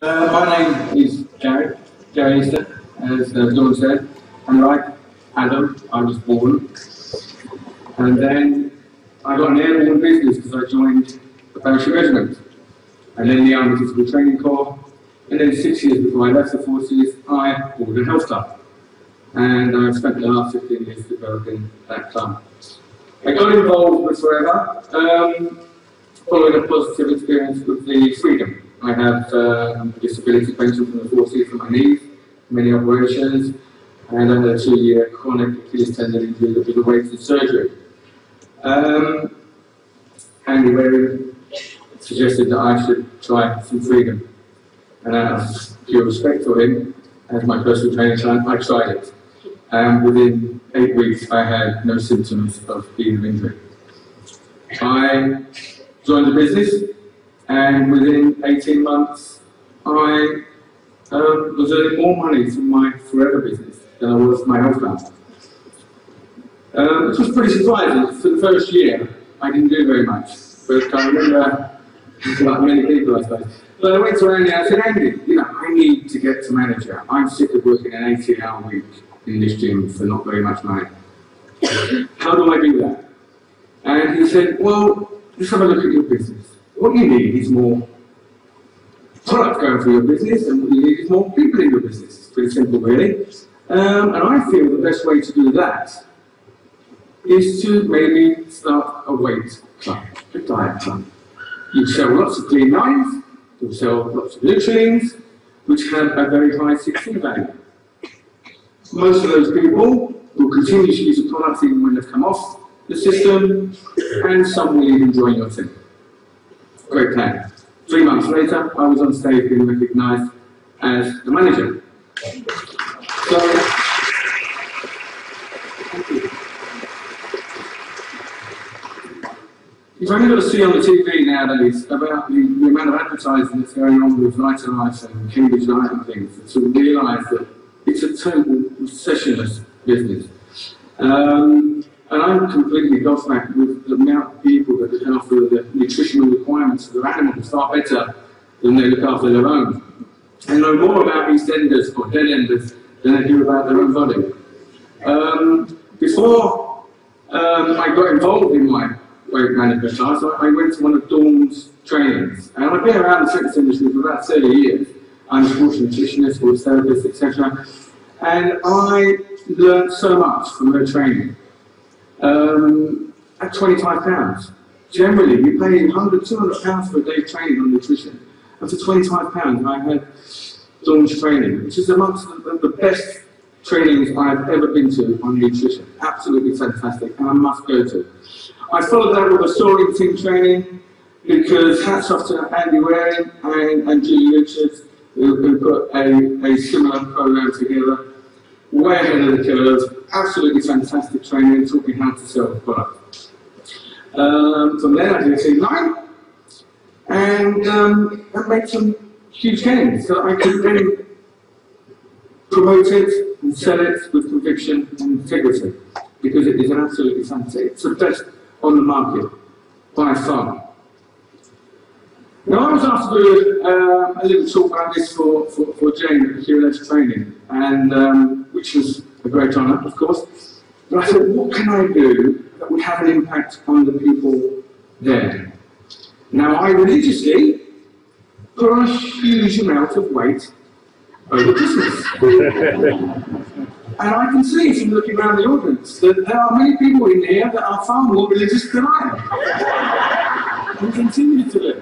My name is Gary Easter, as Dawn said, and like Adam, I was born. And then I got an airborne business because I joined the parachute regiment. And then the Army Physical Training Corps. And then 6 years before I left the forces, I bought a health club. And I've spent the last 15 years developing that club. I got involved with Forever, following a positive experience with the freedom. I have disability pension from the forces for my knees, many operations, and I had a 2-year chronic Achilles tendon injury that was awaiting surgery. Andy Wary suggested that I should try some freedom. And out of pure respect for him, as my personal training client, I tried it. And within 8 weeks, I had no symptoms of being injured. I joined the business, and within 18 months, I was earning more money from my Forever business than I was my health club. Which was pretty surprising. For the first year, I didn't do very much. But I remember, like many people, I suppose. But I went to Andy and I said, Andy, you know, I need to get to manager. I'm sick of working an 18-hour week in this gym for not very much money. How do I do that? And he said, well, just have a look at your business. What you need is more product going through your business, and what you need is more people in your business. It's pretty simple, really. And I feel the best way to do that is to maybe start a weight club, a diet club. You sell lots of clean lines, you sell lots of Nutrients, which have a very high 16 value. Most of those people will continue to use the products even when they've come off the system, and some will even join your team. Great plan. 3 months later, I was on stage being recognised as the manager. So, you've only got to see on the TV nowadays about the amount of advertising that's going on with Vitalife and Cambridge Light and things to realise that it's a total recessionist business. And I'm completely gobsmacked with the amount of people that look after the nutritional requirements of their animals far better than they look after their own. And know more about EastEnders or dead enders than they do about their own body. Before I got involved in my weight management class, I went to one of Dawn's trainings. And I've been around the fitness industry for about 30 years. I'm a sports nutritionist, sports therapist, etc. And I learned so much from her training. At £25. Generally, you pay £100, £200 for a day's training on nutrition. And for £25, I had Dawn's training, which is amongst the best trainings I've ever been to on nutrition. Absolutely fantastic, and I must go to. I followed that with a soaring team training, because hats off to Andy Waring and Julie Richards, who put a similar program together. Way ahead of the curve, absolutely fantastic training, taught me how to sell the product. From there I did a team line, and I made some huge gains, so I could then promote it and sell it with conviction and integrity, because it is absolutely fantastic. It's the best on the market, by far. Now I was asked to do a little talk about this for Jane at QLS training, and which was a great honour, of course. But I thought, what can I do that would have an impact on the people there? Now I religiously put on a huge amount of weight over Christmas. And I can see from looking around the audience that there are many people in here that are far more religious than I am, and continue to do.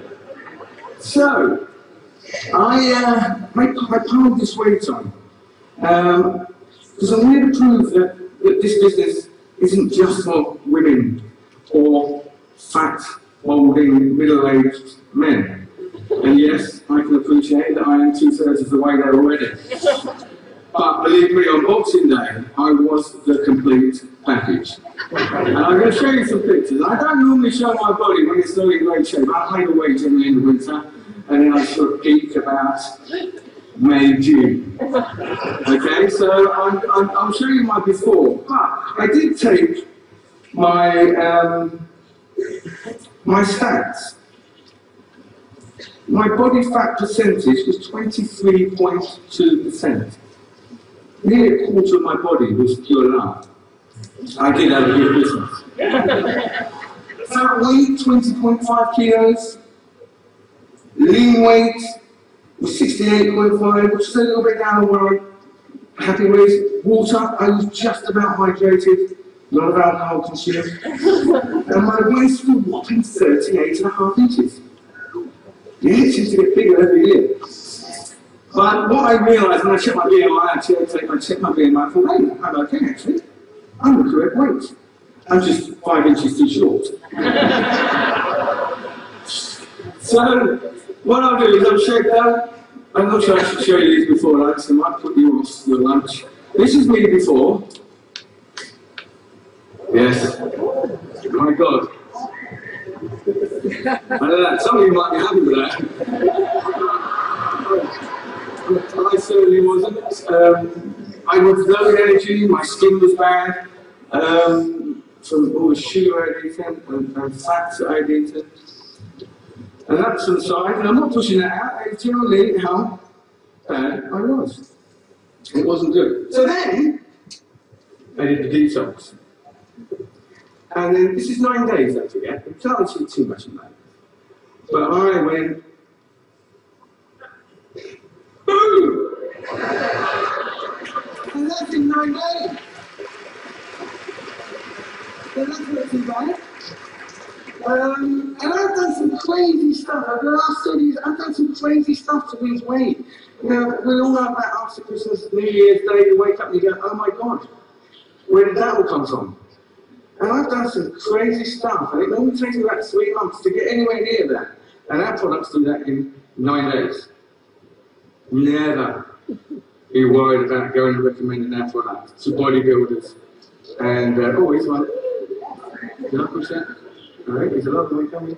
So, I piled this weight on, because I wanted to prove that this business isn't just for women or fat, balding, middle-aged men. And yes, I can appreciate that I am 2/3 of the way there already. But believe me, on Boxing Day, I was the complete package. And I'm going to show you some pictures. I don't normally show my body when it's not in great shape. I hide away generally in the winter, and then I sort of peak about May, June. Okay, so I'm showing you my before. But I did take my my stats My body fat percentage was 23.2%. Nearly a quarter of my body was pure lard. I did have a good business. Fat weight, 20.5 kilos. Lean weight was 68.5, which is a little bit down on where I'm happy with. Water, I was just about hydrated. A lot of alcohol consumed. And my waist was whopping 38.5 inches. Yeah, it seems to get bigger every year. But what I realised when I checked my BMI, I checked my BMI, I thought, hey, I'm okay actually. I'm the correct weight. I'm just 5 inches too short. So, what I'll do is I'll shake that. I'm not sure I should show you these before lunch, so I might put you on your lunch. This is me before. Yes. My God. I don't know, some of you might be happy with that. I certainly wasn't. I was low in energy, my skin was bad, from all the sugar I'd eaten and fats that I'd eaten. And that's to the side, and I'm not pushing that out, it's generally how bad I was. It wasn't good. So then, I did the detox. And then, this is 9 days after that, I can't see too much in that. But I went, boom! And that's in 9 days. So that's not too bad. And I've done some crazy stuff. Over the last 30 years, I've done some crazy stuff to lose weight. You know, we all know about after Christmas, New Year's Day, you wake up and you go, oh my God, where did that all come from? And I've done some crazy stuff, and it only takes me about 3 months to get anywhere near that. And our products do that in 9 days. Never be worried about going and recommending our products to bodybuilders. And always one. Can I push that? All right, there's a lot of way coming.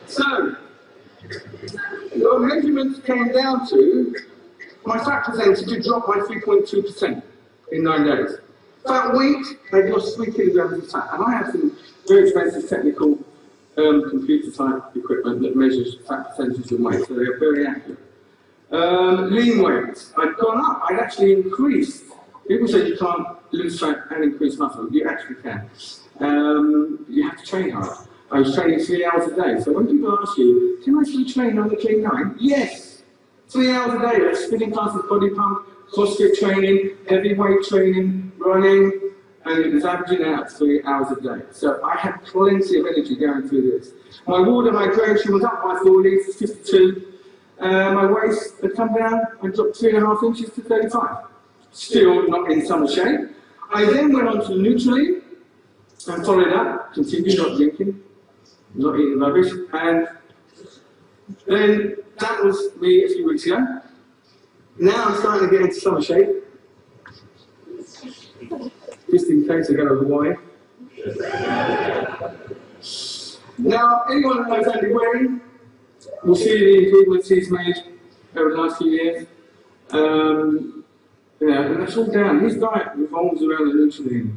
So, the measurements came down to my fat percentage dropped by 3.2% in 9 days. Fat weight, I lost 3 kilograms of fat, and I have some very expensive technical computer type equipment that measures fat percentages of weight, so they're very accurate. Lean weight, I'd gone up, I'd actually increased. People say you can't lose fat and increase muscle. You actually can. You have to train hard. I was training 3 hours a day, so when people ask you, can I still train on the clean 9? Yes! 3 hours a day, that's spinning classes, body pump, CrossFit training, heavyweight training, running, and it was averaging out 3 hours a day. So I had plenty of energy going through this. My water hydration was up by 4 litres, 52. My waist had come down, I dropped 3.5 inches to 35. Still not in summer shape. I then went on to Nutrilite and followed up, continued not drinking, not eating rubbish, and then that was me a few weeks ago. Now I'm starting to get into summer shape. Just in case I go to Hawaii. Now, anyone who knows Andy Waring will see the improvements he's made over the last few years. Yeah, and that's all down. His diet revolves around the Nutrilite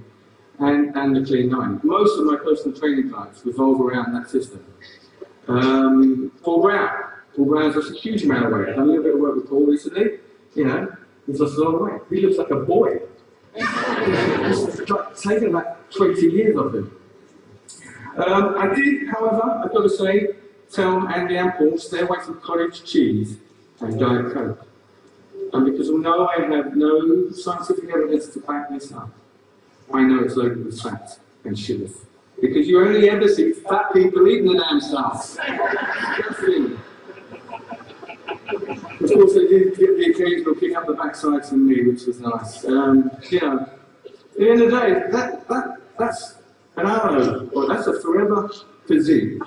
and the clean 9. Most of my personal training clients revolve around that system. Paul Brown's lost a huge amount of weight. I've done a little bit of work with Paul recently. You know, he's lost a lot of weight. He looks like a boy. It's taken about 20 years of him. I did, however, I've got to say, tell Andy and Paul, stay away from cottage cheese and Diet Coke. And because although I have no scientific evidence to back this up, I know it's loaded with fat and sugars. Because you only ever see fat people eating the damn stuff. Of course, they did get the occasional kick up the backside from me, which was nice. You know, at the end of the day, that's an arrow, or that's a forever physique.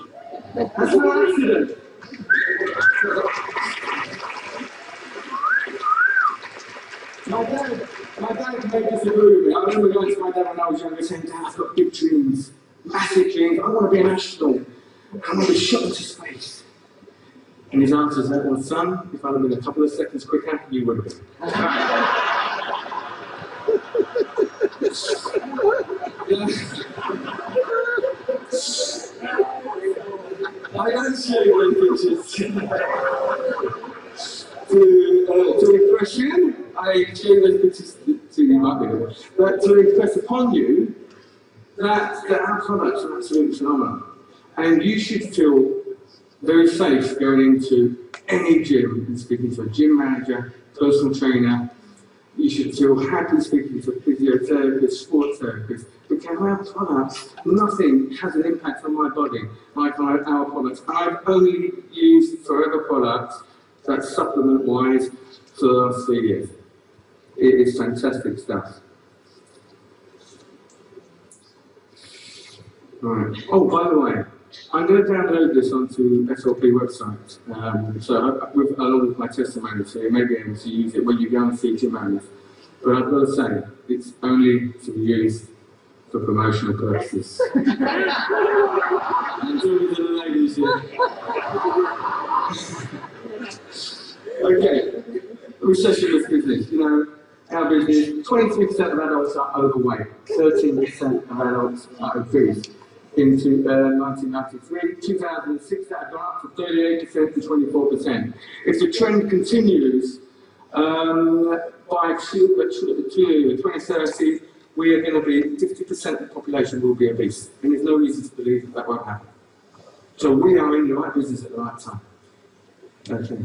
That's no accident. My dad made this a movie. I remember going to my dad when I was younger saying, Dad, I've got big dreams, massive dreams. I want to be an astronaut. I want to be shot into space. And his answer is, well, son, if I'd have been a couple of seconds quicker, you would have been. I don't show you those pictures to impress you. I show you those pictures to you, might be, but to impress upon you that our products are absolutely phenomenal. And you should feel very safe going into any gym and speaking to a gym manager, personal trainer. You should feel happy speaking to a physiotherapist, sports therapist, because our products, nothing has an impact on my body like our products. I've only used Forever products, that's supplement-wise, for the last 3 years. It is fantastic stuff. Right. Oh, by the way, I'm going to download this onto SLP website, along with my testimony, so you may be able to use it when you go and see gym owners. But I've got to say, it's only to be used for promotional purposes. I'm talking to the ladies here. Okay, recession is business. You know, our business, 23% of adults are overweight, 13% of adults are obese. Into 1993, 2006, that had gone up to 38% to 24%. If the trend continues, by 2030, we are going to be 50% of the population will be obese, and there's no reason to believe that won't happen. So we are in the right business at the right time. Okay.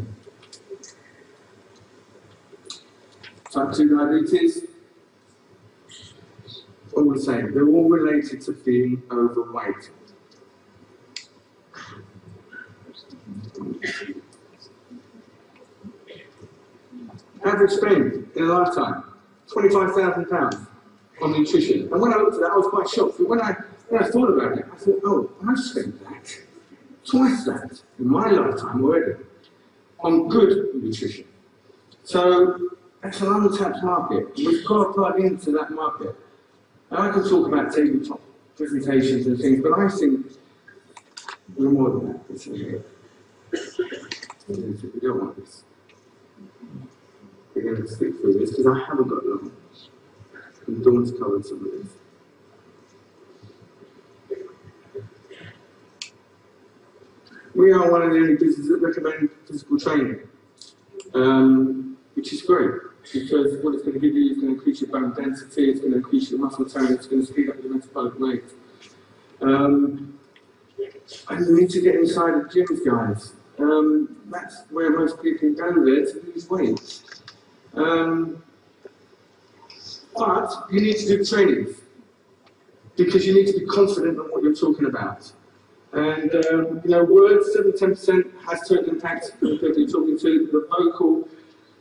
Type 2 diabetes. All the same, they're all related to being overweight. Average spend in a lifetime, £25,000 on nutrition. And when I looked at that, I was quite shocked. But when I thought about it, I thought, oh, I've spent that, twice that, in my lifetime already, on good nutrition. So that's an untapped market. We've got to plug into that market. And I can talk about tabletop presentations and things, but I think we're more than that. We don't want this. We're going to stick through this because I haven't got long. And Dawn's covered some of this. We are one of the only businesses that recommend physical training, which is great. Because what it's going to give you is going to increase your bone density, it's going to increase your muscle tone, it's going to speed up your metabolic rate. And you need to get inside the gyms, guys. That's where most people go there to lose weight. But you need to do trainings, because you need to be confident in what you're talking about. And you know, words, 7-10% has total impact on the people you're talking to. The vocal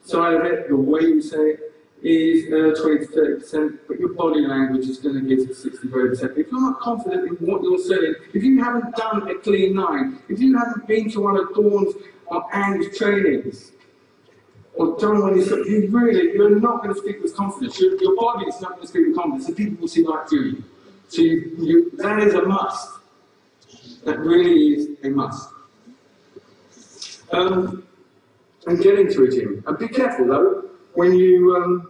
side of it, the way you say it, is 20 to 30%, but your body language is going to get to 60-80%. If you're not confident in what you're saying, if you haven't done a clean 9, if you haven't been to one of Dawn's or Anne's trainings, or done one of these, you're not going to speak with confidence. Your body is not going to speak with confidence, and people will see right through you. So that is a must. That really is a must. And get into a gym. And be careful though, when you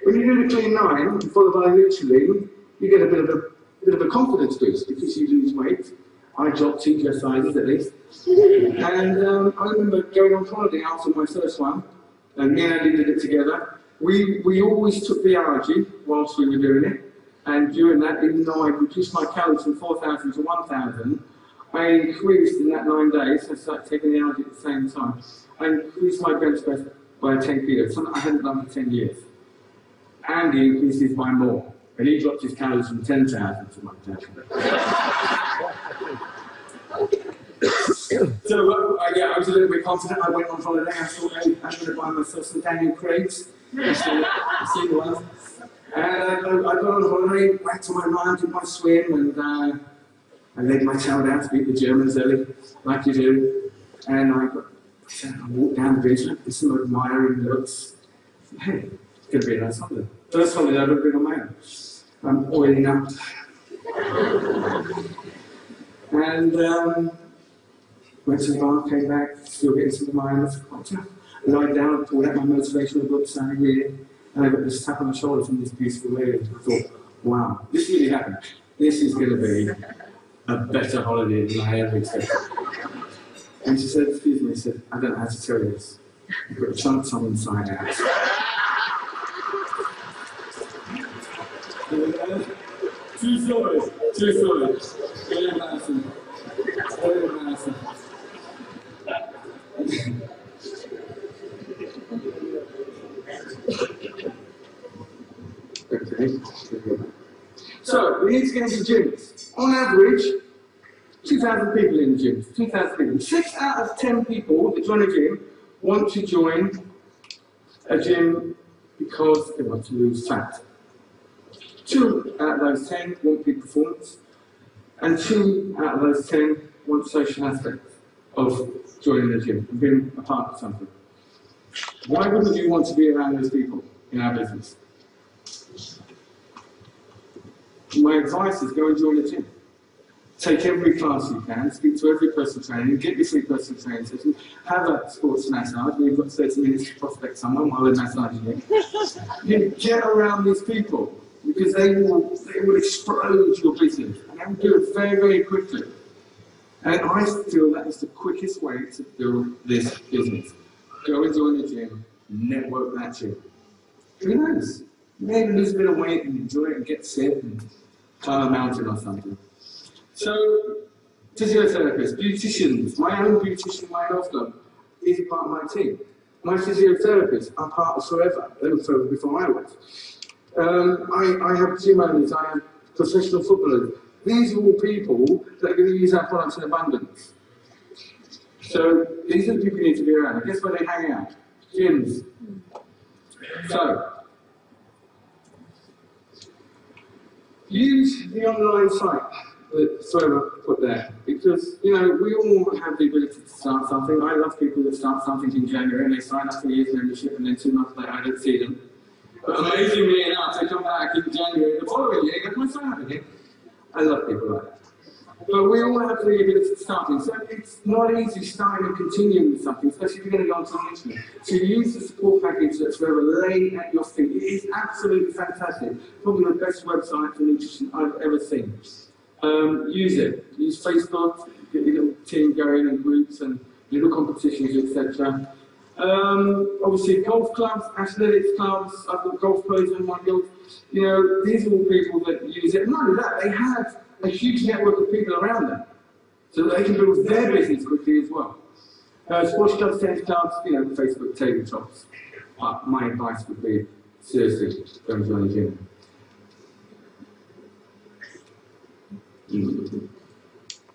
do the clean 9, followed by literally, you get a bit of a confidence boost because you lose weight. I dropped 2 dress sizes at least. And I remember going on holiday after my first one, and me and Andy did it together. We always took the allergy whilst we were doing it, and during that, even though I reduced my calories from 4,000 to 1,000, I increased in that 9 days, so I started taking the allergy at the same time. I increased my bench press by 10 kilos, something I hadn't done for 10 years. Andy increased his by more, and he dropped his calories from 10,000 to 1,000. So, yeah, I was a little bit confident. I went on holiday. I thought, hey, I'm going to buy myself some Daniel Craig's. You see the ones. And I got on holiday, back to my mind, did my swim, and I laid my tail down to beat the Germans early, like you do. And I walked down the beach, looked at some admiring looks. Hey, it's going to be a nice holiday. First holiday I've ever been on my own. I'm oiling up. And went to the bar, came back, still getting some admirers. Lied down, pulled out my motivational book, started reading. And I got this tap on the shoulder from this beautiful lady. I thought, wow, this really happened. This is going to be a better holiday than I ever expected. And she said, excuse me, I said, I don't know how to tell you this. You've got chunks on inside out. Two stories. Very embarrassing. Very embarrassing. Okay. So, we need to get into gyms. On average, 2,000 people in the gym. 2,000 people. 6 out of 10 people that join a gym want to join a gym because they want to lose fat. 2 out of those 10 want peak performance, and 2 out of those 10 want social aspects of joining the gym and being a part of something. Why wouldn't you want to be around those people in our business? My advice is go and join a gym. Take every class you can, speak to every personal trainer, get your free personal training session, have a sports massage where you've got 30 minutes to prospect someone while they're massaging you. You get around these people because they will explode your business and they will do it very, very quickly. And I feel that is the quickest way to build this business. Go and join the gym, network that gym. Who knows? Maybe lose a bit of weight and enjoy it and get fit and climb a mountain or something. So, physiotherapists, beauticians, my own beautician, my health club, is part of my team. My physiotherapists are part of Forever. They were Forever before I was. I have gym owners, I have professional footballers. These are all people that are going to use our products in abundance. So, these are the people you need to be around. And guess where they hang out? Gyms. So, use the online site that Forever put there, because, you know, we all have the ability to start something. I love people that start something in January and they sign up for a year's membership and then 2 months later I don't see them. But amazingly enough, they come back in January the following year and get my sign up again. I love people like that. But we all have the ability to start things. So it's not easy starting and continuing with something, especially if you're going to go on to nutrition. So use the support package that's Forever laid at your feet. It is absolutely fantastic. Probably the best website for nutrition I've ever seen. Use it. Use Facebook, get your little team going and groups and little competitions, etc. Obviously golf clubs, athletics clubs, I've got golf pros in my guild. You know, these are all people that use it. And not only that, they have a huge network of people around them, so that they can build their business quickly as well. Squash clubs, tennis clubs, you know, Facebook tabletops. My advice would be, seriously, go and join a gym.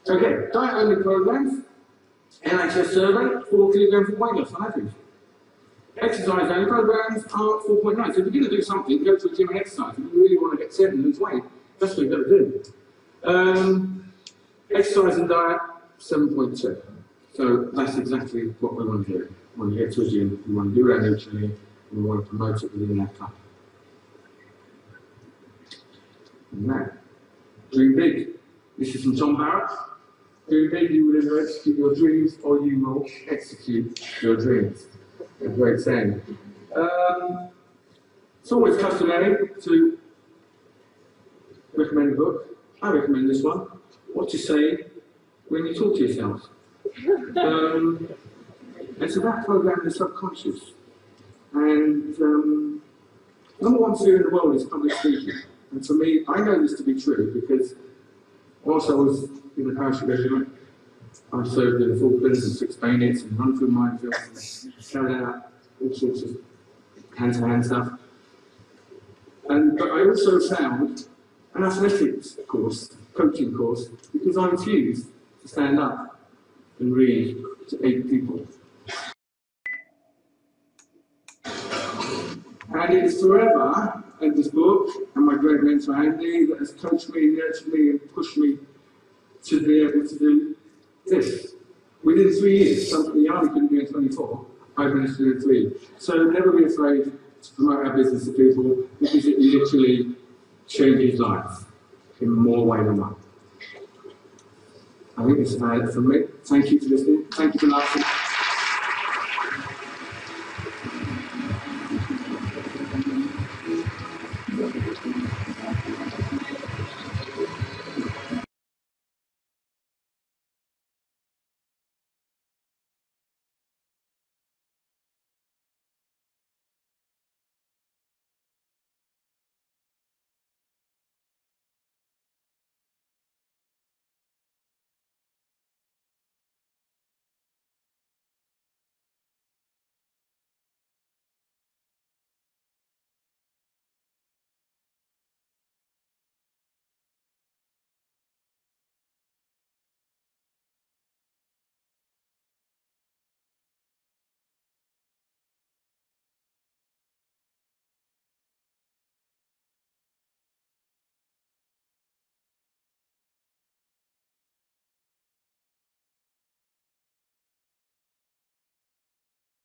Okay, diet-only programs. NHS survey, 4 kilograms of weight loss on average. Exercise-only programs are 4.9. So if you're going to do something, go to a gym and exercise. If you really want to get set and lose weight, that's what you've got to do. Exercise and diet, 7.2. So that's exactly what we want to do. When you get to a gym, we want to do that naturally, and we want to promote it within that club. And that. Dream big. This is from John Barrett. Dream big, you will either execute your dreams or you will execute your dreams. A great saying. It's always customary to recommend a book. I recommend this one. What to say when you talk to yourself. It's about programming the subconscious. And number one fear in the world is public speaking. And for me, I know this to be true because whilst I was in the parachute regiment, I served in the Falklands and 6 bayonets and run through minefields and carried out all sorts of hand-to-hand stuff. But I also found an athletics course, coaching course, because I refused to stand up and read to 8 people. And it's Forever, and this book, and my great mentor Andy, that has coached me, nurtured me, and pushed me to be able to do this. Within 3 years, something the Army couldn't do in 24, I managed to do in 3 years. So never be afraid to promote our business to people, because it literally changes lives in more ways than one. I think that's about it from me. Thank you for listening. Thank you for laughing.